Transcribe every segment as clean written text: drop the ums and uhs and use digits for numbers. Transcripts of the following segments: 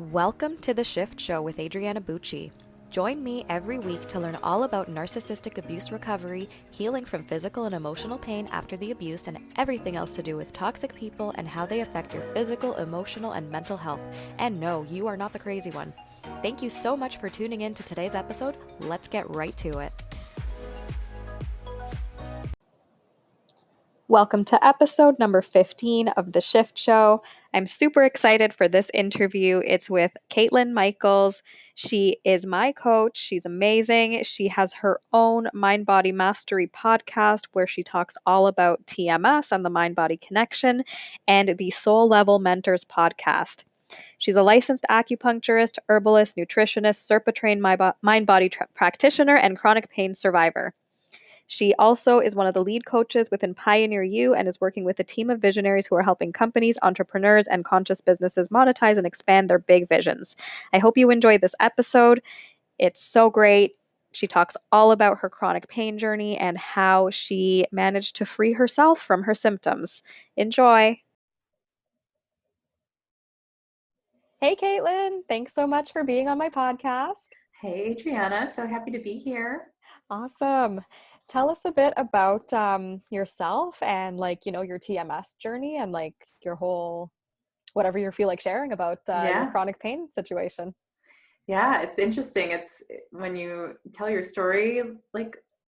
Welcome to The Shift Show with Adriana Bucci. Join me every week to learn all about narcissistic abuse recovery, healing from physical and emotional pain after the abuse, and everything else to do with toxic people and how they affect your physical, emotional, and mental health. And no, you are not the crazy one. Thank you so much for tuning in to today's episode. Let's get right to it. Welcome to episode number 15 of The Shift Show. I'm super excited for this interview. It's with Katelyn Michals. She is my coach. She's amazing. She has her own Mind Body Mastery podcast where she talks all about TMS and the mind body connection, and the Soul Level Mentors podcast. She's a licensed acupuncturist, herbalist, nutritionist, Serpa trained mind body practitioner, and chronic pain survivor. She also is one of the lead coaches within Pioneer You and is working with a team of visionaries who are helping companies, entrepreneurs, and conscious businesses monetize and expand their big visions. I hope you enjoyed this episode. It's so great. She talks all about her chronic pain journey and how she managed to free herself from her symptoms. Enjoy. Hey, Katelyn. Thanks so much for being on my podcast. Hey, Adriana. So happy to be here. Awesome. Tell us a bit about yourself and your TMS journey and your whole, whatever you feel like sharing about your chronic pain situation. Yeah, it's interesting. It's when you tell your story,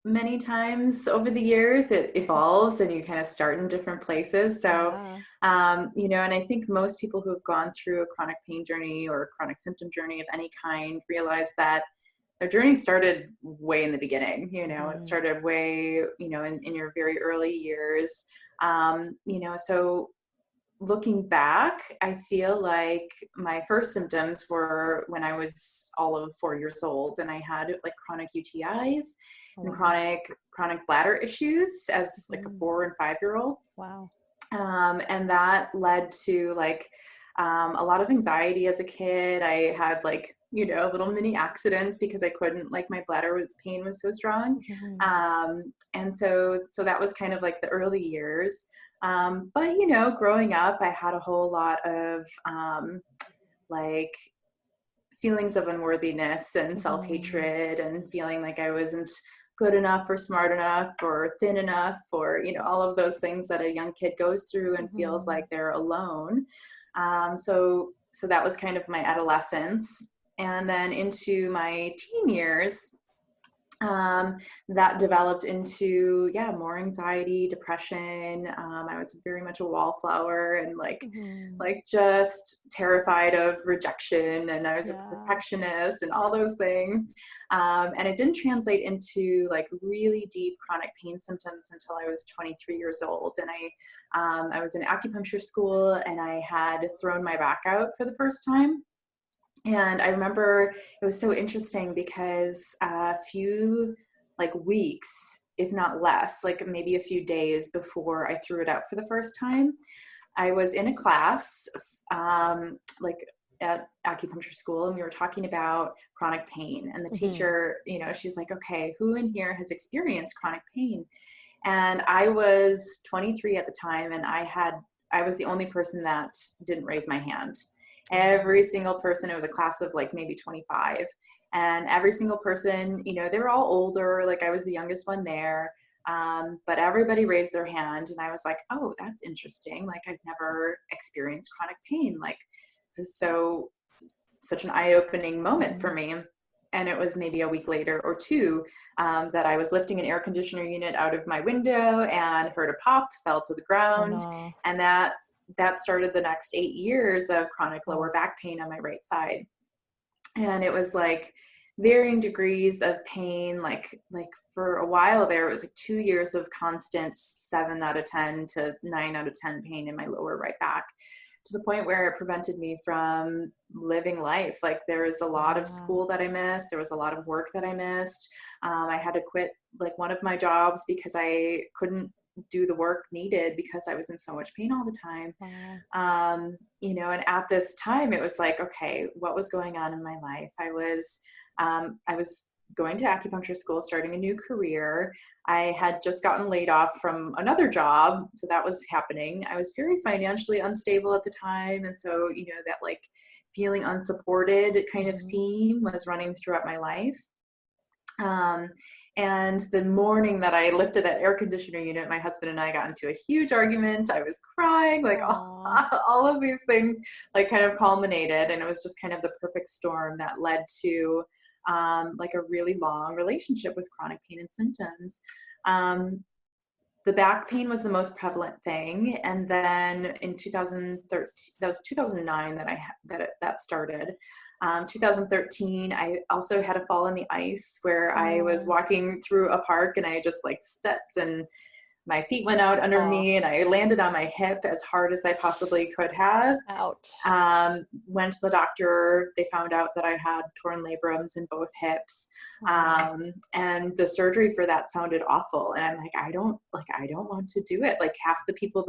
many times over the years, it evolves and you kind of start in different places. So, and I think most people who have gone through a chronic pain journey or a chronic symptom journey of any kind realize that their journey started way in the beginning. It started way, in your very early years. So looking back, I feel like my first symptoms were when I was all of 4 years old, and I had chronic UTIs and chronic bladder issues as a 4 and 5-year-old. Wow. And that led to a lot of anxiety as a kid. I had little mini accidents because I couldn't, my bladder pain was so strong. And so that was kind of the early years. But growing up, I had a whole lot of feelings of unworthiness and self-hatred and feeling like I wasn't good enough or smart enough or thin enough or, all of those things that a young kid goes through and feels like they're alone. So that was kind of my adolescence. And then into my teen years, that developed into, more anxiety, depression. I was very much a wallflower and just terrified of rejection. And I was a perfectionist and all those things. And it didn't translate into really deep chronic pain symptoms until I was 23 years old. And I was in acupuncture school and I had thrown my back out for the first time. And I remember it was so interesting because a few weeks, if not less, maybe a few days before I threw it out for the first time, I was in a class at acupuncture school, and we were talking about chronic pain. And the teacher, she's like, okay, who in here has experienced chronic pain? And I was 23 at the time, and I was the only person that didn't raise my hand. Every single person, it was a class of maybe 25, and every single person, they were all older. I was the youngest one there. But everybody raised their hand, and I was like, oh, that's interesting. I've never experienced chronic pain. This is such an eye-opening moment for me. And it was maybe a week later or two that I was lifting an air conditioner unit out of my window and heard a pop, fell to the ground. Oh, no. And that started the next 8 years of chronic lower back pain on my right side. And it was varying degrees of pain. For a while there, it was 2 years of constant 7 out of 10 to 9 out of 10 pain in my lower right back, to the point where it prevented me from living life. There was a lot of school that I missed. There was a lot of work that I missed. I had to quit one of my jobs because I couldn't do the work needed because I was in so much pain all the time. And at this time it was okay, what was going on in my life? I was going to acupuncture school, starting a new career. I had just gotten laid off from another job, so that was happening. I was very financially unstable at the time, and so, you know, that like feeling unsupported kind of theme was running throughout my life. Um, and the morning that I lifted that air conditioner unit, my husband and I got into a huge argument. I was crying, like Aw. all of these things like kind of culminated, and it was just kind of the perfect storm that led to like a really long relationship with chronic pain and symptoms. The back pain was the most prevalent thing, and then in 2013, that was 2009 that started. 2013, I also had a fall in the ice where I was Oh. walking through a park and I just like stepped and my feet went out under Oh. me and I landed on my hip as hard as I possibly could have. Ouch. Went to the doctor. They found out that I had torn labrums in both hips. Oh. And the surgery for that sounded awful. And I'm like, I don't want to do it. Like half the people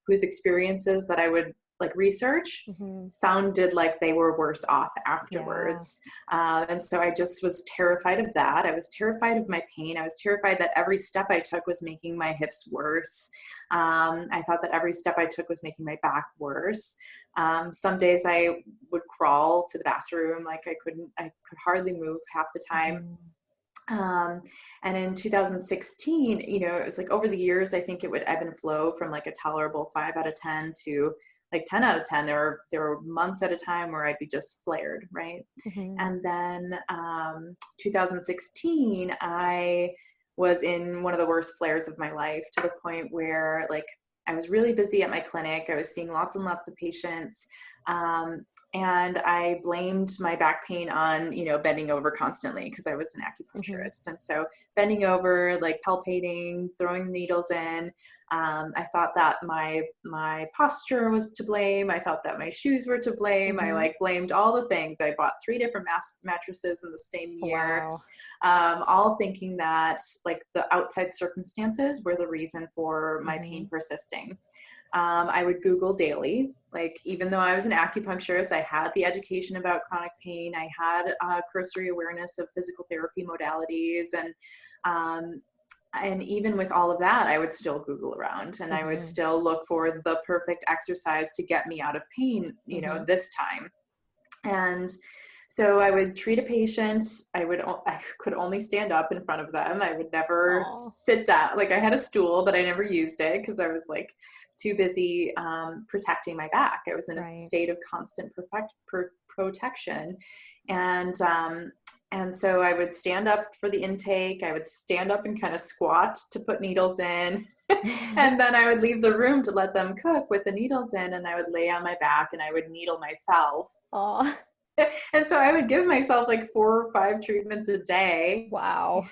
whose experiences that I would like research Mm-hmm. sounded like they were worse off Yeah. afterwards. And so I just was terrified of that. I was terrified of my pain. I was terrified that every step I took was making my hips worse. I thought that every step I took was making my back worse. Some days I would crawl to the bathroom. Like I could hardly move half the time. Mm-hmm. And in 2016, you know, it was like over the years, I think it would ebb and flow from like a tolerable 5 out of 10 to like 10 out of 10. There were months at a time where I'd be just flared, right? Mm-hmm. And then 2016, I was in one of the worst flares of my life, to the point where like I was really busy at my clinic. I was seeing lots and lots of patients. And I blamed my back pain on, you know, bending over constantly because I was an Mm-hmm. acupuncturist. And so bending over, like palpating, throwing the needles in. I thought that my posture was to blame. I thought that my shoes were to blame. I Mm-hmm. like blamed all the things. I bought 3 different mattresses in the same year, Wow. all thinking that like the outside circumstances were the reason for my Mm-hmm. pain persisting. I would Google daily. Like, even though I was an acupuncturist, I had the education about chronic pain. I had cursory awareness of physical therapy modalities. And even with all of that, I would still Google around and I would Mm-hmm. still look for the perfect exercise to get me out of pain, you know, Mm-hmm. this time. And so I would treat a patient. I could only stand up in front of them. I would never Oh. sit down. Like I had a stool, but I never used it because I was like too busy protecting my back. I was in a Right. state of constant protection. And, and so I would stand up for the intake. I would stand up and kind of squat to put needles in. And then I would leave the room to let them cook with the needles in. And I would lay on my back and I would needle myself. Oh. And so I would give myself like 4 or 5 treatments a day, Wow.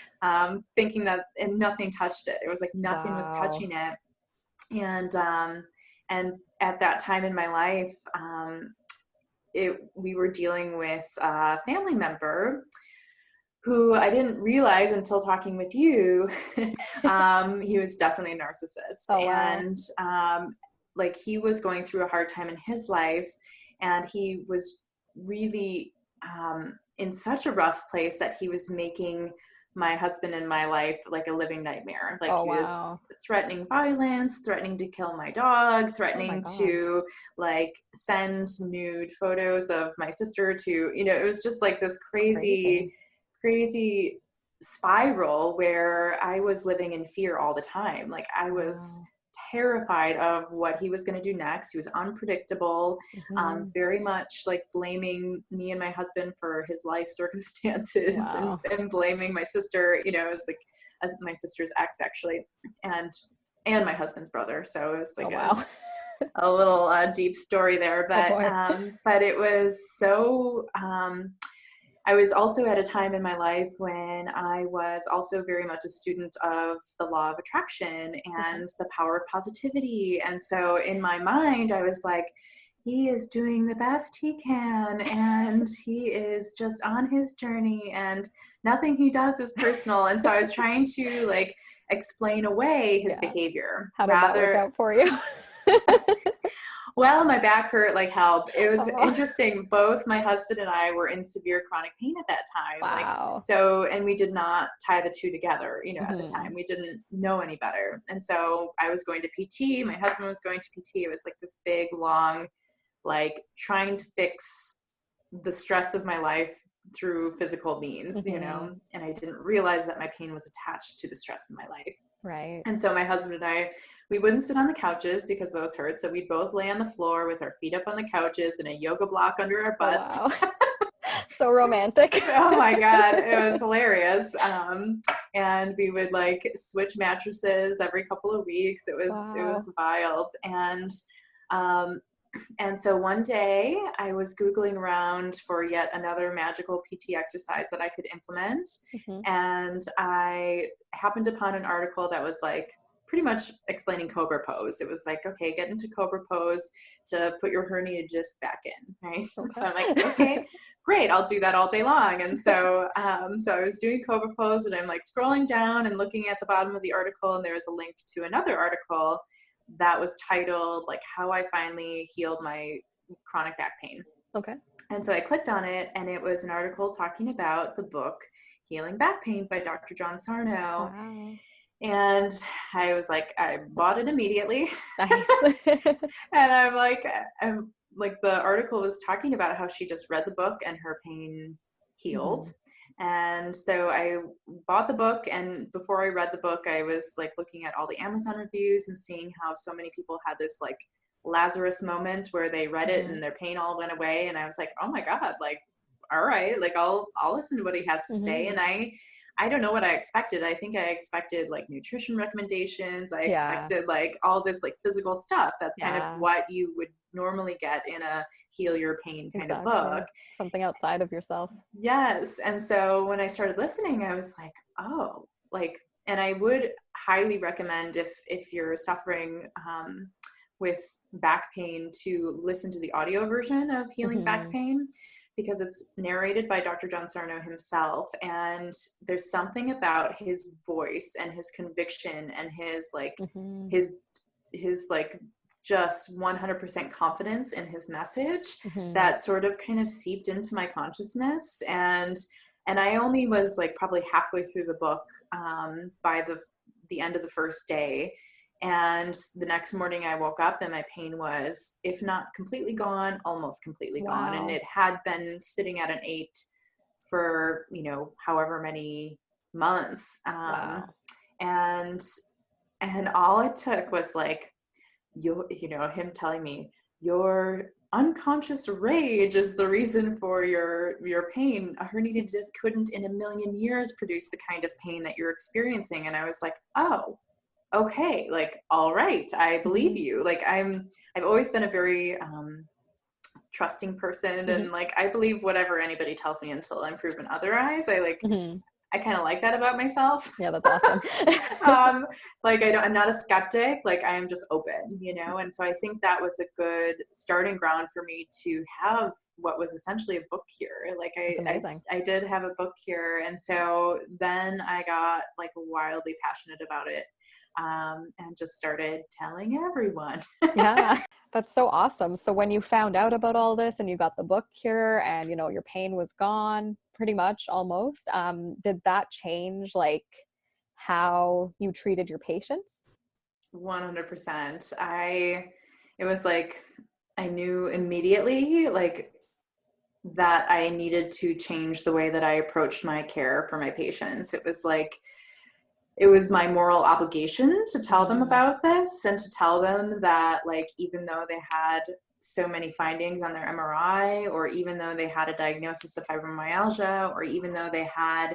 thinking that, and nothing touched it. It was like nothing was Wow. touching it. And at that time in my life, we were dealing with a family member who I didn't realize until talking with you. He was definitely a narcissist. Oh, wow. And like he was going through a hard time in his life. And he was really in such a rough place that he was making my husband and my life like a living nightmare. Like Oh, he was wow. threatening violence, threatening to kill my dog, Oh my threatening gosh. to like send nude photos of my sister to, you know, it was just like this Crazy. crazy spiral where I was living in fear all the time. Like I was Wow. terrified of what he was going to do next. He was unpredictable, Mm-hmm. very much like blaming me and my husband for his life circumstances Wow. and blaming my sister, you know, as like as my sister's ex actually, and and my husband's brother. So it was Oh, like wow. a little deep story there, Oh, boy. but it was so I was also at a time in my life when I was also very much a student of the law of attraction Mm-hmm. and the power of positivity. And so in my mind, I was like, he is doing the best he can, and he is just on his journey, and nothing he does is personal. And so I was trying to like explain away his Yeah. behavior How did that work rather. out for you? Well, my back hurt like hell. It was Oh, interesting. Both my husband and I were in severe chronic pain at that time. wow. And we did not tie the two together, at the Hmm. time. We didn't know any better. And so I was going to PT, my husband was going to PT. It was like this big, long, like trying to fix the stress of my life through physical means, Hmm. and I didn't realize that my pain was attached to the stress in my life. Right. And so my husband and I, we wouldn't sit on the couches because those hurt. So we'd both lay on the floor with our feet up on the couches and a yoga block under our Oh, butts. wow. So romantic. Oh my God, it was hilarious. And we would like switch mattresses every couple of weeks. It was Wow. wild. Um, and so one day I was Googling around for yet another magical PT exercise that I could implement. Hmm. And I happened upon an article that was like pretty much explaining Cobra pose. It was like, okay, get into Cobra pose to put your herniated disc back in, right? Okay. So I'm like, okay, great, I'll do that all day long. And so I was doing Cobra pose, and I'm like scrolling down and looking at the bottom of the article, and there was a link to another article that was titled like how I finally healed my chronic back pain. Okay. And so I clicked on it, and it was an article talking about the book Healing Back Pain by Dr. John Sarno. Wow. And I was like, I bought it immediately. Nice. And I'm like, the article was talking about how she just read the book and her pain healed. Hmm. And so I bought the book, and before I read the book, I was like looking at all the Amazon reviews and seeing how so many people had this like Lazarus moment where they read it Hmm. and their pain all went away. And I was like, oh my God, like, all right, like I'll listen to what he has to say. Hmm. And I don't know what I expected. I think I expected like nutrition recommendations. I Yeah. expected like all this like physical stuff. That's kind of Yeah. what you would normally get in a heal your pain kind of book. Exactly. Something outside of yourself. Yes. And so when I started listening, I was like, oh, like, and I would highly recommend if you're suffering with back pain to listen to the audio version of Healing Back Hmm. Pain, because it's narrated by Dr. John Sarno himself. And there's something about his voice and his conviction and Hmm. his his like just 100% confidence in his message Hmm. that sort of kind of seeped into my consciousness. And I only was like probably halfway through the book by the end of the first day. And the next morning I woke up and my pain was, if not completely gone, almost completely gone. And Wow. it had been sitting at an 8 for, however many months. Wow. And and all it took was like, him telling me your unconscious rage is the reason for your pain. A herniated disc couldn't in a million years produce the kind of pain that you're experiencing. And I was like, oh, okay, like, all right, I believe Hmm. you. Like, I've always been a very trusting person, Hmm. and like I believe whatever anybody tells me until I'm proven otherwise. Hmm. I kind of like that about myself. Yeah, that's awesome. um, I'm not a skeptic. Like, I am just open. And so I think that was a good starting ground for me to have what was essentially a book cure. Like, That's I amazing. I did have a book cure, and so then I got like wildly passionate about it, and just started telling everyone. Yeah, that's so awesome. So when you found out about all this and you got the book cure and your pain was gone pretty much almost, did that change like how you treated your patients? 100%. It was like I knew immediately like that I needed to change the way that I approached my care for my patients. It was my moral obligation to tell them Hmm. about this, and to tell them that, like, even though they had so many findings on their MRI, or even though they had a diagnosis of fibromyalgia, or even though they had,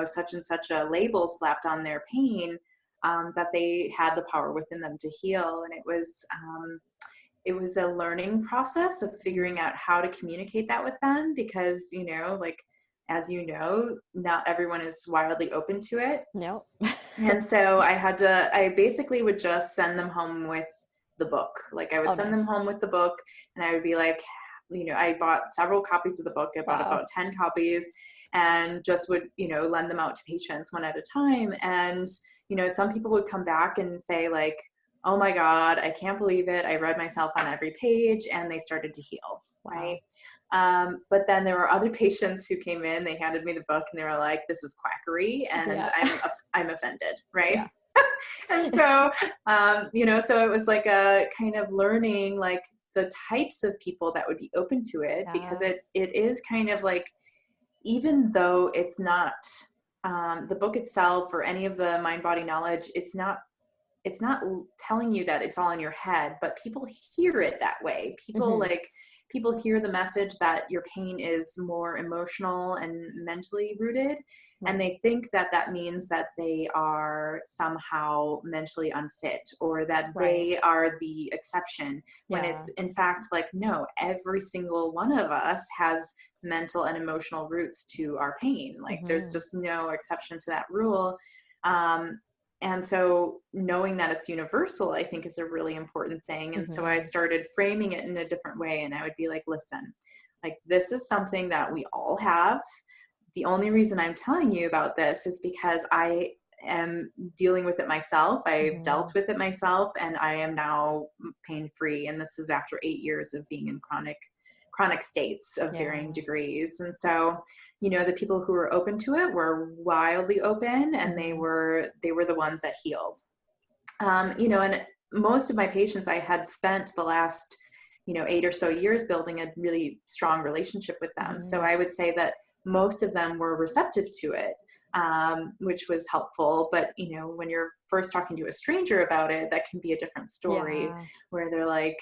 such and such a label slapped on their pain, that they had the power within them to heal. And it was a learning process of figuring out how to communicate that with them, because, like, as not everyone is wildly open to it. No. And so I basically would just send them home with the book. Like, I would Oh, send them nice. home with the book, and I would be like, I bought several copies of the book. I bought Wow. about 10 copies, and just would, lend them out to patients one at a time. And, some people would come back and say like, oh my God, I can't believe it. I read myself on every page, and they started to heal. Right. Wow. But then there were other patients who came in, they handed me the book and they were like, this is quackery, and Yeah. I'm offended. Right. Yeah. And so, so it was like a kind of learning like the types of people that would be open to it, because Yeah. it is kind of like, even though it's not the book itself or any of the mind body knowledge, it's not telling you that it's all in your head, but people hear it that way. Hmm. People hear the message that your pain is more emotional and mentally rooted, and Right. they think that that means that they are somehow mentally unfit, or that Right. they are the exception, when Yeah. it's in fact like, no, every single one of us has mental and emotional roots to our pain. Like, there's Hmm. just no exception to that rule. um, and so knowing that it's universal, I think, is a really important thing. And so I Hmm. started framing it in a different way. And I would be like, listen, like, this is something that we all have. The only reason I'm telling you about this is because I am dealing with it myself. I've dealt Hmm. with it myself, and I am now pain free. And this is after 8 years of being in chronic states of varying Yeah. degrees. And so, the people who were open to it were wildly open, and they Hmm. were they were the ones that healed. And most of my patients, I had spent the last 8 or so years building a really strong relationship with them. So Hmm. I would say that most of them were receptive to it, which was helpful. But when you're first talking to a stranger about it, that can be a different story, Yeah. where they're like,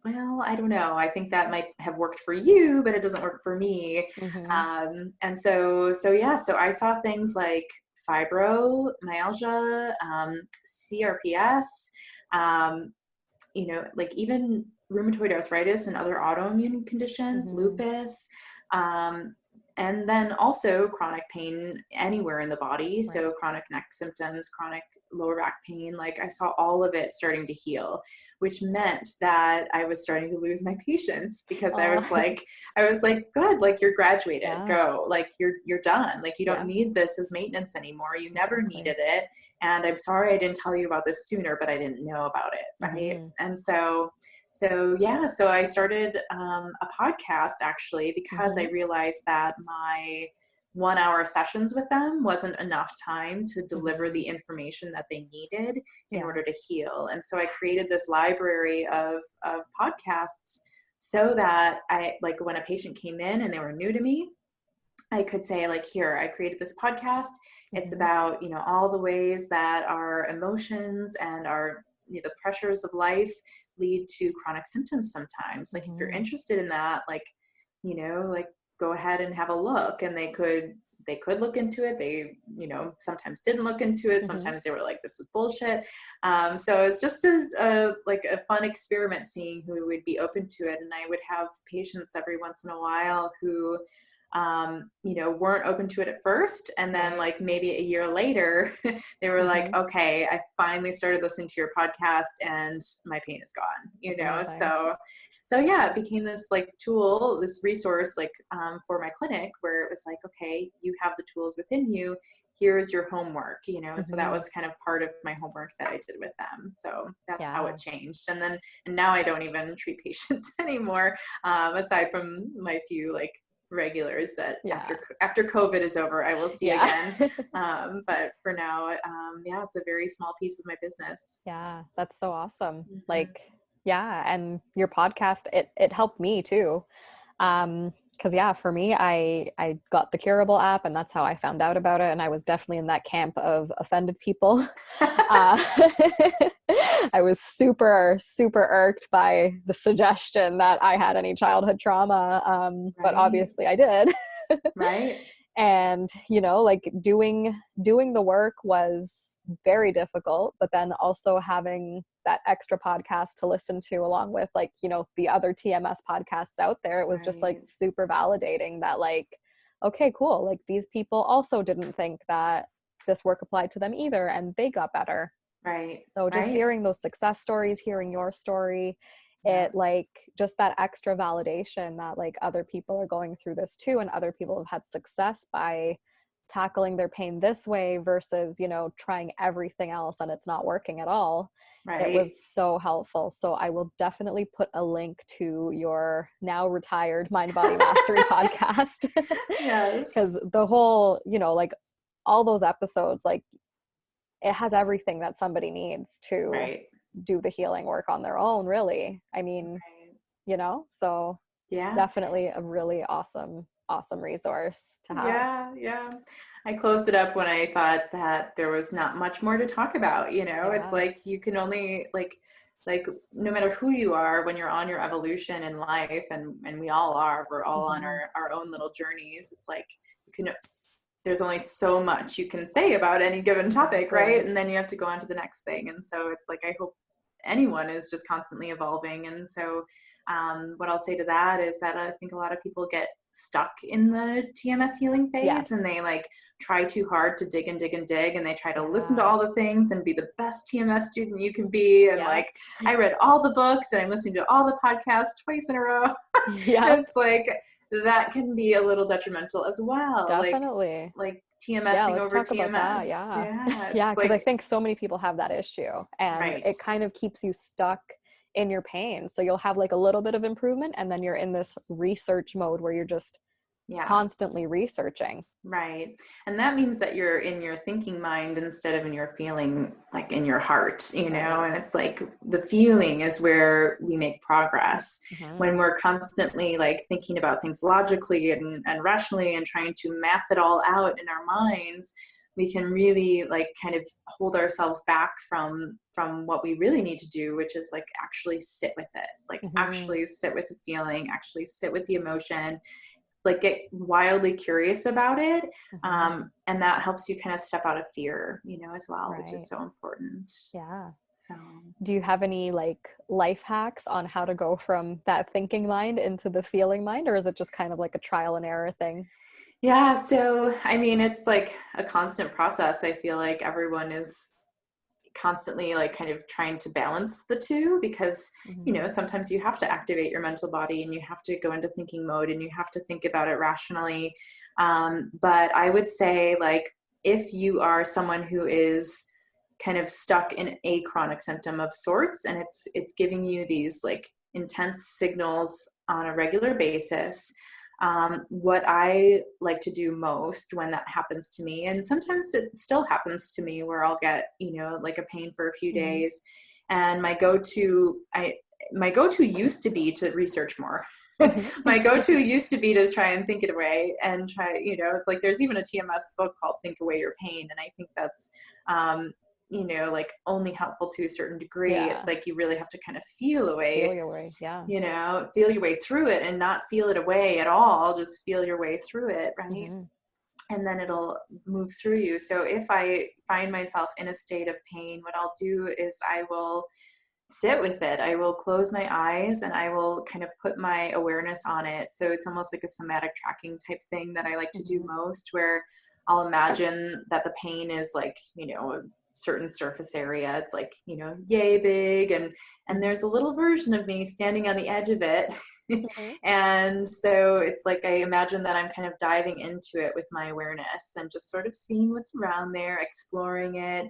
well, I don't know. I think that might have worked for you, but it doesn't work for me. Hmm. So I saw things like fibromyalgia, CRPS, um, like even rheumatoid arthritis and other autoimmune conditions, Hmm. lupus, um, and then also chronic pain anywhere in the body. Right. So chronic neck symptoms, chronic lower back pain, like I saw all of it starting to heal, which meant that I was starting to lose my patience, because I was Oh. like, good, like, you're graduated, Yeah. go, like, you're done, like, you don't Yeah. need this as maintenance anymore. You never Exactly. needed it. And I'm sorry I didn't tell you about this sooner, but I didn't know about it. Right. Hmm. And so I started a podcast, actually, because I Hmm. realized that my 1 hour sessions with them wasn't enough time to deliver Hmm. the information that they needed in Yeah. order to heal. And so I created this library of podcasts, so that I, like, when a patient came in and they were new to me, I could say, like, here, I created this podcast. It's Hmm. about, all the ways that our emotions and our, the pressures of life lead to chronic symptoms sometimes. Like, if you're Hmm. interested in that, like, go ahead and have a look. And they could look into it. They, sometimes didn't look into it. Hmm. Sometimes they were like, this is bullshit. So it's just like a fun experiment, seeing who would be open to it. And I would have patients every once in a while who weren't open to it at first. And then, Right. like, maybe a year later, they were like, Hmm. okay, I finally started listening to your podcast and my pain is gone, That's amazing. so yeah, it became this like tool, this resource, like, for my clinic, where it was like, okay, you have the tools within you. Here's your homework, and so that Hmm. was kind of part of my homework that I did with them. So that's how it Yeah. changed. And now I don't even treat patients anymore, aside from my few, like, regulars that Yeah. after COVID is over, I will see Yeah. again. But for now, yeah, it's a very small piece of my business. Yeah, that's so awesome. Mhm. Like, yeah, and your podcast, it helped me too. Because yeah, for me, I got the Curable app, and that's how I found out about it. And I was definitely in that camp of offended people. Uh, I was super, super irked by the suggestion that I had any childhood trauma. But Right, obviously I did. right, And like doing the work was very difficult, but then also having that extra podcast to listen to along with, like, the other TMS podcasts out there, it was just like right, super validating that, like, okay, cool, like these people also didn't think that this work applied to them either, and they got better. right, So just right. hearing those success stories, hearing your story, Yeah, it, like, just that extra validation that, like, other people are going through this too, and other people have had success by tackling their pain this way versus, trying everything else and it's not working at all. It Right. was so helpful. So I will definitely put a link to your now retired Mind Body Mastery podcast because Yes. the whole, like all those episodes, like it has everything that somebody needs to Right. do the healing work on their own, really. I mean, Right. so Yeah. definitely a really awesome, awesome resource to have. Yeah, yeah. I closed it up when I thought that there was not much more to talk about, you know? It's Yeah. like you can only like no matter who you are when you're on your evolution in life, and we all are, we're all on Hmm. our own little journeys. It's like you can there's only so much you can say about any given topic, right? Exactly. And then you have to go on to the next thing. And so it's like I hope anyone is just constantly evolving. And so what I'll say to that is that I think a lot of people get stuck in the TMS healing phase, and Yes. they like try too hard to dig and dig and dig, and they try to listen to Yeah. all the things and be the best TMS student you can be. And Yep. like I read all the books and I'm listening to all the podcasts twice in a row. Yep. It's like that can be a little detrimental as well. Definitely. Like Yeah, TMSing let's over talk about that. TMS. Yeah. Yeah, Yeah, it's because I like think so many people have that issue and right. it kind of keeps you stuck in your pain. So you'll have like a little bit of improvement and then you're in this research mode where you're just Yeah. constantly researching. Right. And that means that you're in your thinking mind instead of in your feeling, like in your heart, you know? Right. And it's like the feeling is where we make progress. Hmm. When we're constantly like thinking about things logically and rationally and trying to math it all out in our minds, we can really like kind of hold ourselves back from what we really need to do, which is like actually sit with it, like Hmm. actually sit with the feeling, actually sit with the emotion, like get wildly curious about it. Hmm. And that helps you kind of step out of fear, you know, as well, which is Right. so important. Yeah. So Do you have any like life hacks on how to go from that thinking mind into the feeling mind, or is it just kind of like a trial and error thing? yeah, so I mean, it's like a constant process. I feel like everyone is constantly like kind of trying to balance the two, because you know Hmm. sometimes you have to activate your mental body and you have to go into thinking mode and you have to think about it rationally. But I would say like if you are someone who is kind of stuck in a chronic symptom of sorts and it's giving you these like intense signals on a regular basis, what I like to do most when that happens to me, and sometimes it still happens to me where I'll get, you know, like a pain for a few Hmm. days, and my go-to used to be to research more. Hmm. My go-to used to be to try and think it away and try, you know, it's like there's even a TMS book called Think Away Your Pain, and I think that's um, you know, like only helpful to a certain degree. It's Yeah. like you really have to kind of feel Feel away, your way. Yeah. you know, feel your way through it and not feel it away at all. Just feel your way through it, right? Hmm. And then it'll move through you. So if I find myself in a state of pain, what I'll do is I will sit with it. I will close my eyes and I will kind of put my awareness on it. So it's almost like a somatic tracking type thing that I like to do Hmm. most, where I'll imagine that the pain is like, you know, a certain surface area. It's like, you know, yay big, and Hmm. there's a little version of me standing on the edge of it. Hmm. And so it's like I imagine that I'm kind of diving into it with my awareness and just sort of seeing what's around there, exploring it,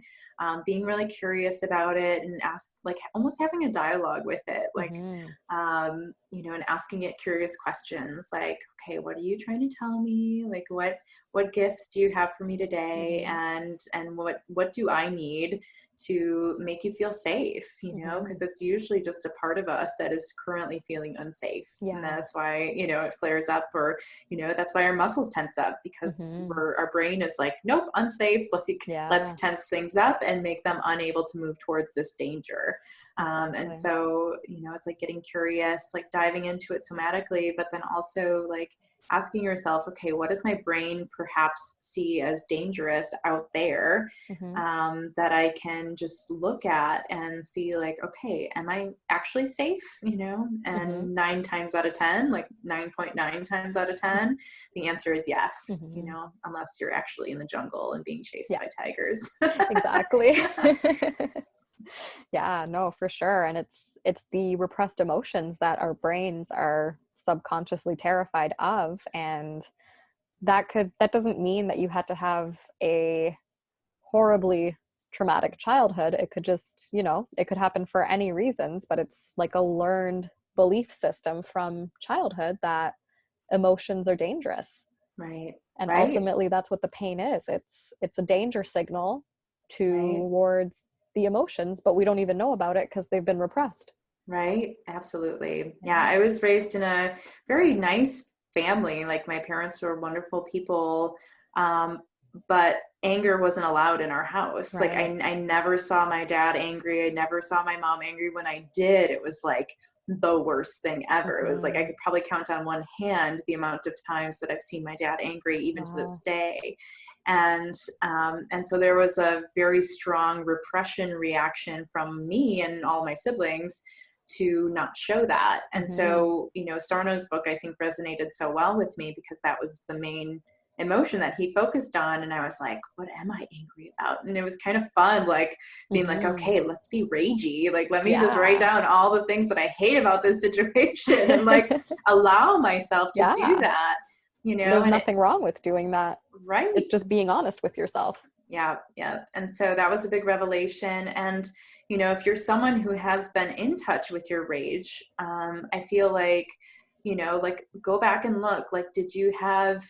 being really curious about it, and ask like almost having a dialogue with it, like Hmm. you know, and asking it curious questions like, okay, what are you trying to tell me, like what gifts do you have for me today, Hmm. and what do I need to make you feel safe, you know, Hmm. because it's usually just a part of us that is currently feeling unsafe, and Yeah. that's why, you know, it flares up, or you know, that's why our muscles tense up, because Hmm. our brain is like, nope, unsafe, like let's Yeah. tense things up and make them unable to move towards this danger. And Exactly. so, you know, it's like getting curious, like diving into it somatically, but then also like asking yourself, okay, what does my brain perhaps see as dangerous out there, Hmm. that I can just look at and see, like, okay, am I actually safe? You know, Hmm. and 9 times out of 10, like 9.9 times out of 10, the answer is yes, you Hmm. know, unless you're actually in the jungle and being chased Yeah, by tigers. exactly. Yeah, no, for sure. And it's the repressed emotions that our brains are subconsciously terrified of. And that doesn't mean that you had to have a horribly traumatic childhood. It could just, it could happen for any reasons, but it's like a learned belief system from childhood that emotions are dangerous. Right. And Right. ultimately that's what the pain is. It's a danger signal Right. towards the emotions, but we don't even know about it because they've been repressed. Right. Absolutely. Yeah. Yeah. I was raised in a very nice family. Like my parents were wonderful people. Um, but anger wasn't allowed in our house. Like Right. I never saw my dad angry. I never saw my mom angry. When I did, it was like the worst thing ever. It was like I Mm-hmm. could probably count on one hand the amount of times that I've seen my dad angry, even to this Wow. day. And so there was a very strong repression reaction from me and all my siblings to not show that. And Mm-hmm. so, Sarno's book, I think, resonated so well with me because that was the main emotion that he focused on. And I was like, what am I angry about? And it was kind of fun, like being like, Mm-hmm. okay, let's be ragey. Like, let me just write Yeah. down all the things that I hate about this situation and like allow myself to do Yeah. that, There's and it, nothing wrong with doing that. It's right. just being honest with yourself. Yeah, yeah. And so that was a big revelation. And, if you're someone who has been in touch with your rage, I feel like, like go back and look, like, did you have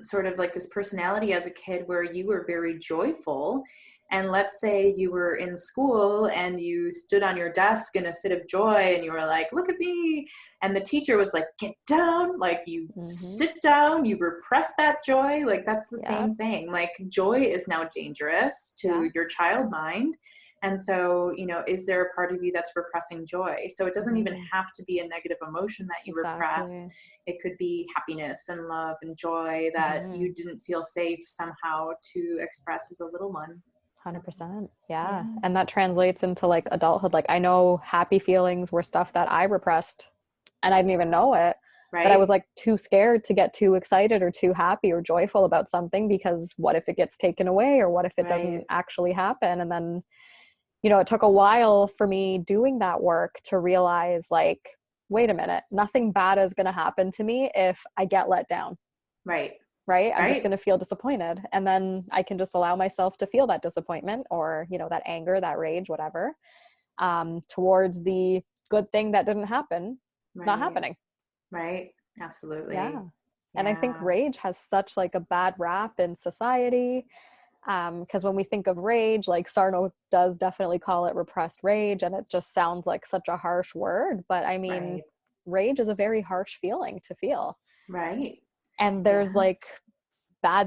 sort of like this personality as a kid where you were very joyful? And let's say you were in school and you stood on your desk in a fit of joy and you were like, look at me. And the teacher was like, get down, like you Mm-hmm. sit down, you repress that joy. Like that's the Yeah. same thing. Like joy is now dangerous Yeah. to your child mind. And so, is there a part of you that's repressing joy? So it doesn't even Mm-hmm. have to be a negative emotion that you repress. Exactly. It could be happiness and love and joy that Mm-hmm. you didn't feel safe somehow to express as a little one. So, 100%. Yeah. yeah, And that translates into like adulthood. Like I know happy feelings were stuff that I repressed and I didn't even know it. But I was right, like too scared to get too excited or too happy or joyful about something because what if it gets taken away or what if it right, doesn't actually happen? And then, it took a while for me doing that work to realize like, wait a minute, nothing bad is going to happen to me if I get let down, right, right? I'm just right, going to feel disappointed. And then I can just allow myself to feel that disappointment or, that anger, that rage, whatever, towards the good thing that didn't happen, not right, happening. right. Yeah. Absolutely. And I think Yeah. rage has such like a bad rap in society. Because when we think of rage, like Sarno does definitely call it repressed rage, and it just sounds like such a harsh word. But I mean, Right, rage is a very harsh feeling to feel. right. And there's Yeah, like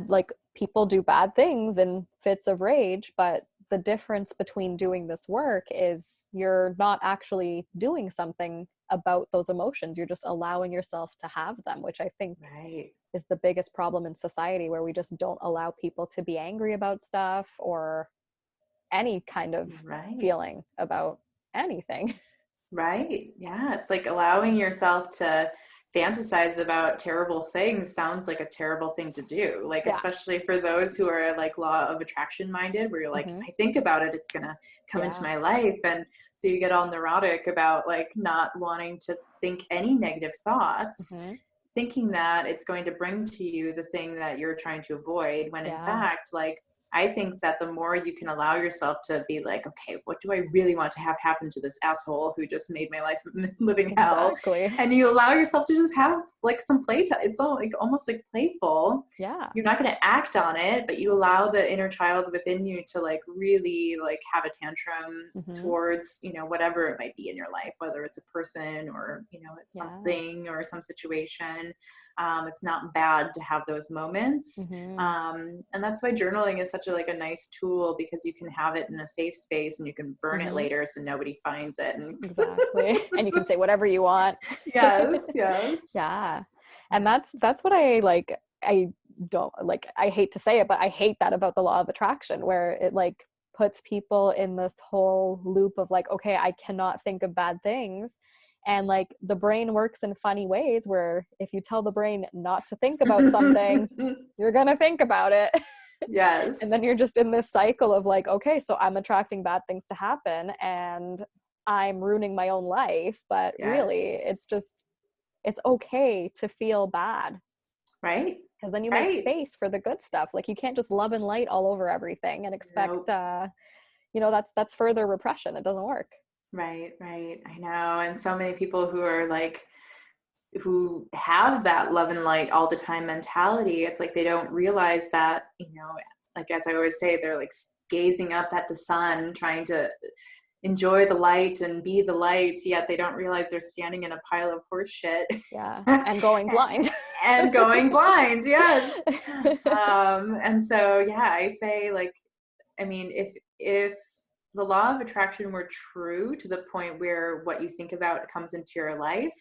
like people do bad things in fits of rage, but the difference between doing this work is you're not actually doing something about those emotions. You're just allowing yourself to have them, which I think right, is the biggest problem in society, where we just don't allow people to be angry about stuff or any kind of right. feeling about anything. Right. Yeah. It's like allowing yourself to fantasize about terrible things sounds like a terrible thing to do. Like, Yeah. especially for those who are like law of attraction minded, where you're like, if Mm-hmm. I think about it, it's going to come into Yeah. my life. And so you get all neurotic about like not wanting to think any negative thoughts, Mm-hmm. thinking that it's going to bring to you the thing that you're trying to avoid. When in Yeah. fact, like, I think that the more you can allow yourself to be like, okay, what do I really want to have happen to this asshole who just made my life a living hell? Exactly. And you allow yourself to just have like some play time. It's all like almost like playful. Yeah. You're not going to act on it, but you allow the inner child within you to like really like have a tantrum Mm-hmm. towards, whatever it might be in your life, whether it's a person or, it's Yeah. something or some situation. It's not bad to have those moments. Mm-hmm. And that's why journaling is such a like a nice tool, because you can have it in a safe space and you can burn it Mm-hmm. later so nobody finds it. And Exactly. And you can say whatever you want. yes, yes, Yeah. And that's what I like. I don't like, I hate to say it, but I hate that about the law of attraction, where it like puts people in this whole loop of like, okay, I cannot think of bad things. And like the brain works in funny ways where if you tell the brain not to think about something, you're going to think about it. And then yes, you're just in this cycle of like, okay, so I'm attracting bad things to happen and I'm ruining my own life. But really, yes. it's okay to feel bad. Right. Because then you make Right. space for the good stuff. Like you can't just love and light all over everything and expect, Nope. that's further repression. It doesn't work. Right. Right. I know. And so many people who are like, who have that love and light all the time mentality, it's like they don't realize that, like as I always say, they're like gazing up at the sun, trying to enjoy the light and be the light, yet they don't realize they're standing in a pile of horse shit. Yeah. And going blind. And going blind. Yes. And so, yeah, I say, like, I mean, if the law of attraction were true to the point where what you think about comes into your life,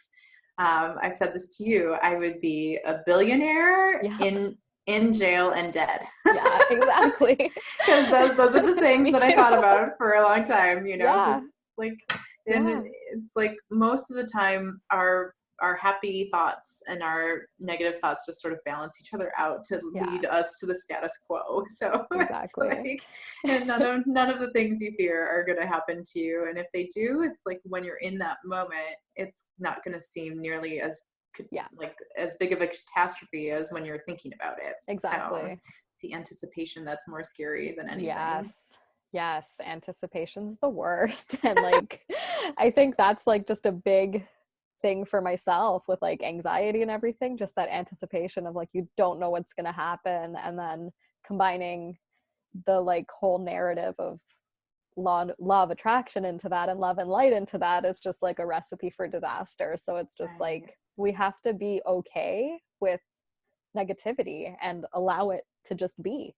I've said this to you, I would be a billionaire Yep. in jail and dead. Yeah, exactly. Because those are the things Me that I too. thought about for a long time, Yeah. because like, and Yeah. it's like most of the time our happy thoughts and our negative thoughts just sort of balance each other out to Yeah. lead us to the status quo. So it's Exactly. like, and none of the things you fear are going to happen to you. And if they do, it's like when you're in that moment, it's not going to seem nearly as Yeah. like as big of a catastrophe as when you're thinking about it. So Exactly. it's the anticipation that's more scary than anything. Yes. Yes. Anticipation's the worst. And like, I think that's like just a big thing for myself with like anxiety and everything, just that anticipation of like, you don't know what's going to happen. And then combining the like whole narrative of law of attraction into that and love and light into that is just like a recipe for disaster. So it's just Right. like, we have to be okay with negativity and allow it to just be,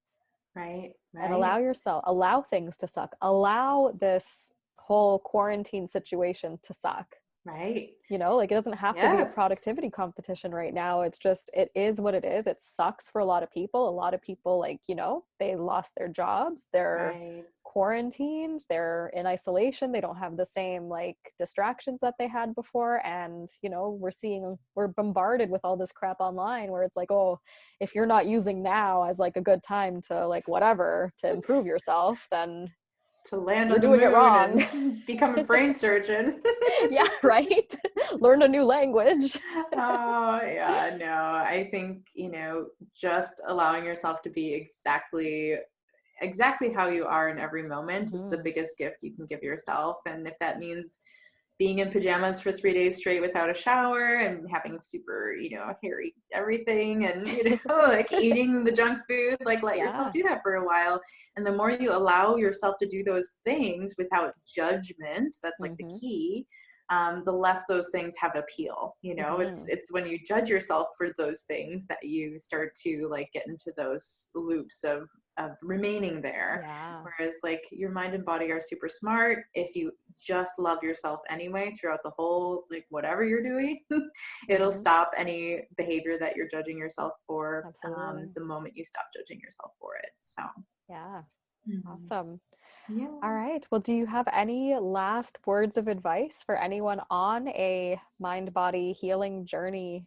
Right. and Right. allow things to suck, allow this whole quarantine situation to suck. Right. Like it doesn't have to be a Yes. productivity competition right now. It's just, it is what it is. It sucks for a lot of people. A lot of people, like, they lost their jobs, they're Right. quarantined, they're in isolation, they don't have the same like distractions that they had before. And we're bombarded with all this crap online where it's like, oh, if you're not using now as like a good time to like whatever to improve yourself, then To land you're on the doing it moon wrong. and become a brain surgeon. Yeah, right. Learn a new language. Oh, yeah, no. I think, just allowing yourself to be exactly how you are in every moment is the Mm-hmm. biggest gift you can give yourself. And if that means being in pajamas for 3 days straight without a shower and having super, hairy everything and, like eating the junk food, like let yourself Yeah. do that for a while. And the more you allow yourself to do those things without judgment, that's like the Mm-hmm. key. The less those things have appeal. It's Mm-hmm. it's when you judge yourself for those things that you start to like get into those loops of remaining there. Yeah. Whereas like your mind and body are super smart. If you just love yourself anyway throughout the whole, like whatever you're doing, it'll Mm-hmm. stop any behavior that you're judging yourself for, Absolutely. the moment you stop judging yourself for it. So Yeah. mhm. Awesome. All Yeah. right. Well, do you have any last words of advice for anyone on a mind body healing journey?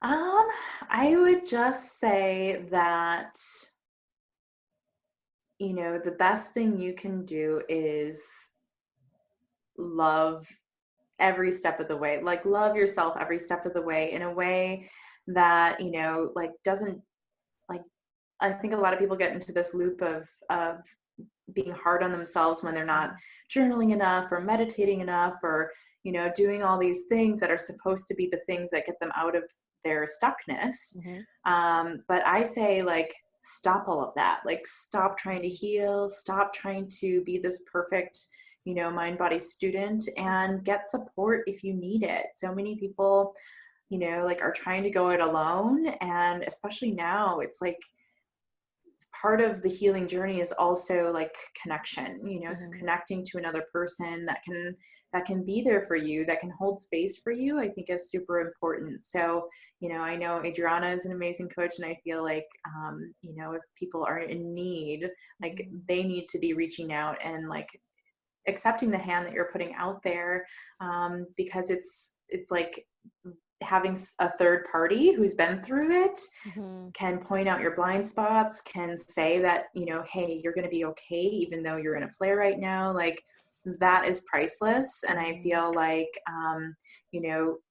Um, I would just say that, the best thing you can do is love every step of the way. Like love yourself every step of the way in a way that, like doesn't like I think a lot of people get into this loop of being hard on themselves when they're not Mm-hmm. journaling enough or meditating enough or, doing all these things that are supposed to be the things that get them out of their stuckness. Mm-hmm. But I say, like, stop all of that. Like, stop trying to heal, stop trying to be this perfect, mind body student, and get support if you need it. So many people, like are trying to go it alone. And especially now, it's like, part of the healing journey is also like connection, so Mm-hmm. connecting to another person that can be there for you, that can hold space for you, I think is super important. So, I know Adriana is an amazing coach, and I feel like, if people are in need, like Mm-hmm. they need to be reaching out and like accepting the hand that you're putting out there, because it's like having a third party who's been through it Mm-hmm. can point out your blind spots, can say that, hey, you're going to be okay, even though you're in a flare right now. Like, that is priceless. And I Mm, feel like,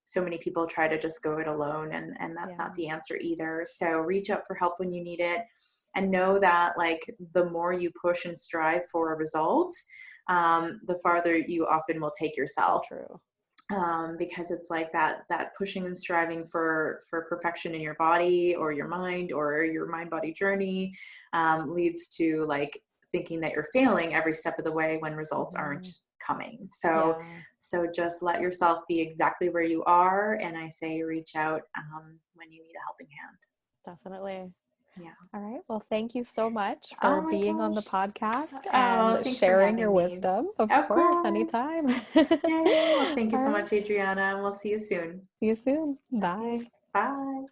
so many people try to just go it alone, and that's not yeah, the answer either. So reach out for help when you need it, and know that like the more you push and strive for a result, the farther you often will take so yourself. true. Because it's like that pushing and striving for perfection in your body or your mind or your mind body journey, leads to like thinking that you're failing every step of the way when results aren't Hmm. coming. So Yeah, just let yourself be exactly where you are, and I say reach out when you need a helping hand. definitely. Yeah. All right. Well, thank you so much Oh for my being on the gosh. podcast Oh, and thanks for sharing your having me. wisdom. Of Of course, course. anytime. Yay. Well, thank you All so right. much, Adriana, and we'll see you soon. See you soon. Okay. Bye. Bye.